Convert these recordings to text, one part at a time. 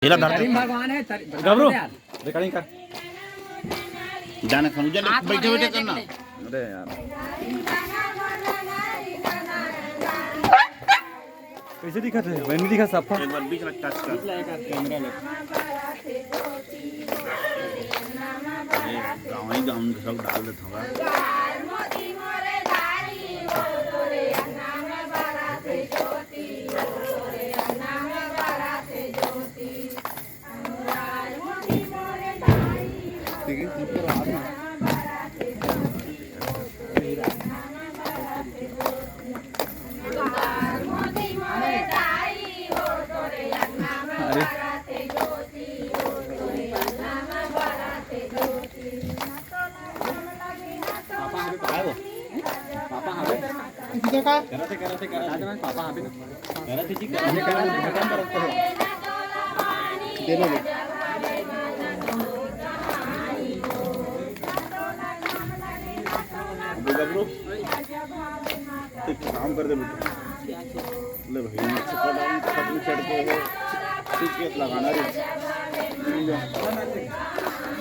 भगवान है गबरू रिकॉर्डिंग कर जाने खनुजा बैठे बैठे करना। अरे यार कैसे दिखा थे मैं नहीं दिखा सब एक बार बीच में टच कर कैमरा ले गाँव ही गाँव में सब डाल देता हूँ। काम कर दे ले भाई चढ़ के लगाना रे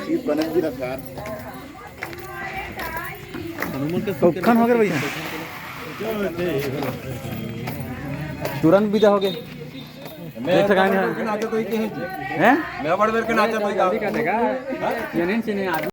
सीट बने भी रखा यार कौन हो गया भैया तुरंत विदा हो गए देख सकाएंगे हैं मैं बड़ बेर के नाचा कोई का देगा ये नहीं चिन्ह आदमी